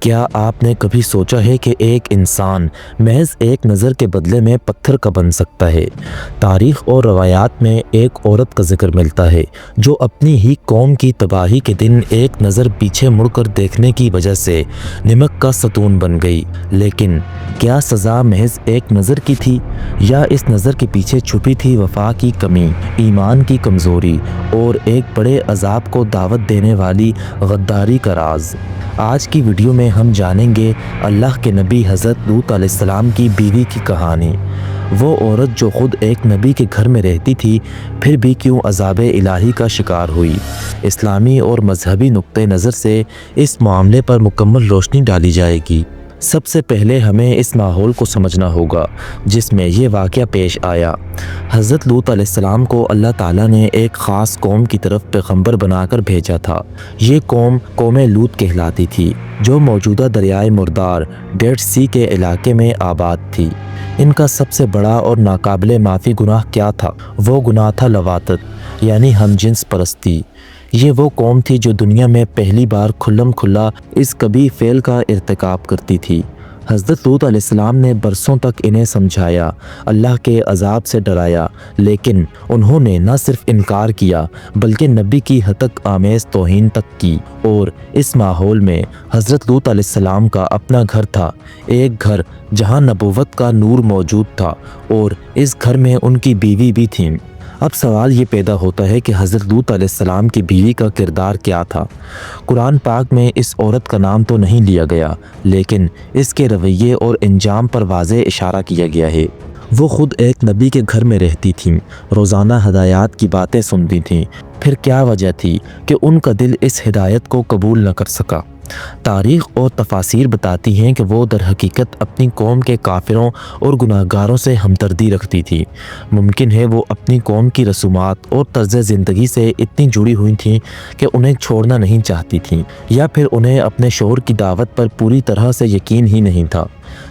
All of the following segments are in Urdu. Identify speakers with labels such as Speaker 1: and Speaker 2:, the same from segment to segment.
Speaker 1: کیا آپ نے کبھی سوچا ہے کہ ایک انسان محض ایک نظر کے بدلے میں پتھر کا بن سکتا ہے؟ تاریخ اور روایات میں ایک عورت کا ذکر ملتا ہے جو اپنی ہی قوم کی تباہی کے دن ایک نظر پیچھے مڑ کر دیکھنے کی وجہ سے نمک کا ستون بن گئی۔ لیکن کیا سزا محض ایک نظر کی تھی، یا اس نظر کے پیچھے چھپی تھی وفا کی کمی، ایمان کی کمزوری اور ایک بڑے عذاب کو دعوت دینے والی غداری کا راز؟ آج کی ویڈیو میں ہم جانیں گے اللہ کے نبی حضرت لوط علیہ السلام کی بیوی کی کہانی۔ وہ عورت جو خود ایک نبی کے گھر میں رہتی تھی، پھر بھی کیوں عذاب الہی کا شکار ہوئی۔ اسلامی اور مذہبی نقطہ نظر سے اس معاملے پر مکمل روشنی ڈالی جائے گی۔ سب سے پہلے ہمیں اس ماحول کو سمجھنا ہوگا جس میں یہ واقعہ پیش آیا۔ حضرت لوط علیہ السلام کو اللہ تعالیٰ نے ایک خاص قوم کی طرف پیغمبر بنا کر بھیجا تھا۔ یہ قوم لوط کہلاتی تھی، جو موجودہ دریائے مردار ڈیڈ سی کے علاقے میں آباد تھی۔ ان کا سب سے بڑا اور ناقابل معافی گناہ کیا تھا؟ وہ گناہ تھا لواطت، یعنی ہم جنس پرستی۔ یہ وہ قوم تھی جو دنیا میں پہلی بار کھلم کھلا اس قبیح فعل کا ارتکاب کرتی تھی۔ حضرت لوط علیہ السلام نے برسوں تک انہیں سمجھایا، اللہ کے عذاب سے ڈرایا، لیکن انہوں نے نہ صرف انکار کیا بلکہ نبی کی ہتک آمیز توہین تک کی۔ اور اس ماحول میں حضرت لوط علیہ السلام کا اپنا گھر تھا، ایک گھر جہاں نبوت کا نور موجود تھا، اور اس گھر میں ان کی بیوی بھی تھیں۔ اب سوال یہ پیدا ہوتا ہے کہ حضرت لوط علیہ السلام کی بیوی کا کردار کیا تھا؟ قرآن پاک میں اس عورت کا نام تو نہیں لیا گیا، لیکن اس کے رویے اور انجام پر واضح اشارہ کیا گیا ہے۔ وہ خود ایک نبی کے گھر میں رہتی تھیں، روزانہ ہدایات کی باتیں سنتی تھیں۔ پھر کیا وجہ تھی کہ ان کا دل اس ہدایت کو قبول نہ کر سکا؟ تاریخ اور تفاسیر بتاتی ہیں کہ وہ در حقیقت اپنی قوم کے کافروں اور گناہ گاروں سے ہمدردی رکھتی تھی۔ ممکن ہے وہ اپنی قوم کی رسومات اور طرز زندگی سے اتنی جڑی ہوئی تھیں کہ انہیں چھوڑنا نہیں چاہتی تھیں، یا پھر انہیں اپنے شوہر کی دعوت پر پوری طرح سے یقین ہی نہیں تھا۔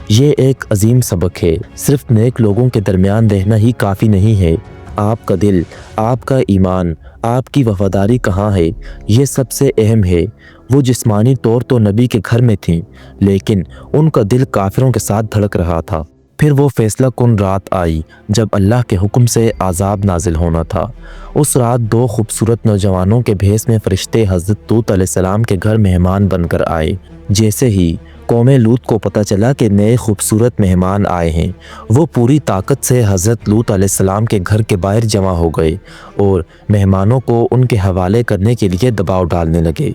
Speaker 1: یہ ایک عظیم سبق ہے، صرف نیک لوگوں کے درمیان رہنا ہی کافی نہیں ہے۔ آپ کا دل، آپ کا ایمان، آپ کی وفاداری کہاں ہے، یہ سب سے اہم ہے۔ وہ جسمانی طور تو نبی کے گھر میں تھیں، لیکن ان کا دل کافروں کے ساتھ دھڑک رہا تھا۔ پھر وہ فیصلہ کن رات آئی جب اللہ کے حکم سے عذاب نازل ہونا تھا۔ اس رات دو خوبصورت نوجوانوں کے بھیس میں فرشتے حضرت لوط علیہ السلام کے گھر مہمان بن کر آئے۔ جیسے ہی قوم لوط کو پتہ چلا کہ نئے خوبصورت مہمان آئے ہیں، وہ پوری طاقت سے حضرت لوط علیہ السلام کے گھر کے باہر جمع ہو گئے اور مہمانوں کو ان کے حوالے کرنے کے لیے دباؤ ڈالنے لگے۔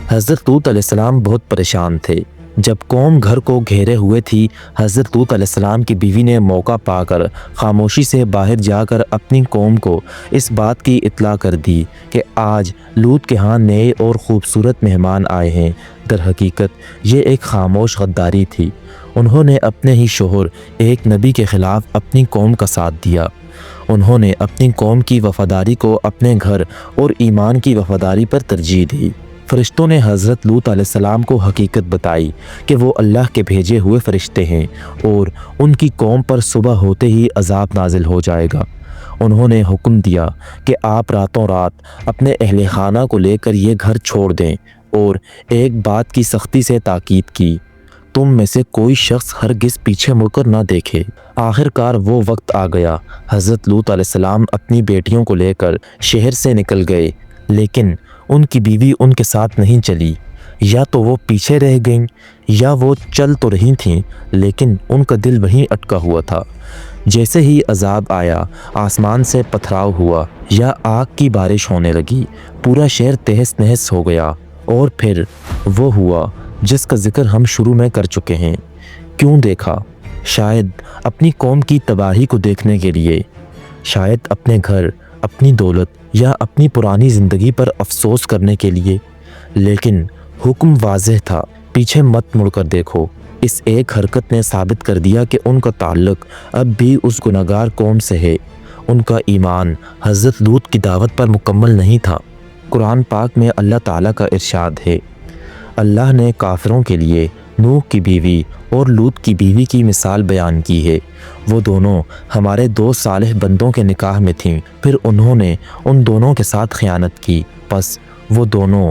Speaker 1: حضرت لوط علیہ السلام بہت پریشان تھے۔ جب قوم گھر کو گھیرے ہوئے تھی، حضرت لوط علیہ السلام کی بیوی نے موقع پا کر خاموشی سے باہر جا کر اپنی قوم کو اس بات کی اطلاع کر دی کہ آج لوط کے ہاں نئے اور خوبصورت مہمان آئے ہیں۔ در حقیقت یہ ایک خاموش غداری تھی۔ انہوں نے اپنے ہی شوہر، ایک نبی کے خلاف اپنی قوم کا ساتھ دیا۔ انہوں نے اپنی قوم کی وفاداری کو اپنے گھر اور ایمان کی وفاداری پر ترجیح دی۔ فرشتوں نے حضرت لوط علیہ السلام کو حقیقت بتائی کہ وہ اللہ کے بھیجے ہوئے فرشتے ہیں اور ان کی قوم پر صبح ہوتے ہی عذاب نازل ہو جائے گا۔ انہوں نے حکم دیا کہ آپ راتوں رات اپنے اہل خانہ کو لے کر یہ گھر چھوڑ دیں، اور ایک بات کی سختی سے تاکید کی، تم میں سے کوئی شخص ہرگز پیچھے مڑ کر نہ دیکھے۔ آخر کار وہ وقت آ گیا۔ حضرت لوط علیہ السلام اپنی بیٹیوں کو لے کر شہر سے نکل گئے، لیکن ان کی بیوی ان کے ساتھ نہیں چلی۔ یا تو وہ پیچھے رہ گئیں، یا وہ چل تو رہی تھیں لیکن ان کا دل وہیں اٹکا ہوا تھا۔ جیسے ہی عذاب آیا، آسمان سے پتھراؤ ہوا یا آگ کی بارش ہونے لگی، پورا شہر تہس نہس ہو گیا۔ اور پھر وہ ہوا جس کا ذکر ہم شروع میں کر چکے ہیں۔ کیوں دیکھا؟ شاید اپنی قوم کی تباہی کو دیکھنے کے لیے، شاید اپنے گھر، اپنی دولت یا اپنی پرانی زندگی پر افسوس کرنے کے لیے۔ لیکن حکم واضح تھا، پیچھے مت مڑ کر دیکھو۔ اس ایک حرکت نے ثابت کر دیا کہ ان کا تعلق اب بھی اس گناہگار قوم سے ہے۔ ان کا ایمان حضرت لوط کی دعوت پر مکمل نہیں تھا۔ قرآن پاک میں اللہ تعالیٰ کا ارشاد ہے، اللہ نے کافروں کے لیے نوح کی بیوی اور لوط کی بیوی کی مثال بیان کی ہے۔ وہ دونوں ہمارے دو صالح بندوں کے نکاح میں تھیں، پھر انہوں نے ان دونوں کے ساتھ خیانت کی، پس وہ دونوں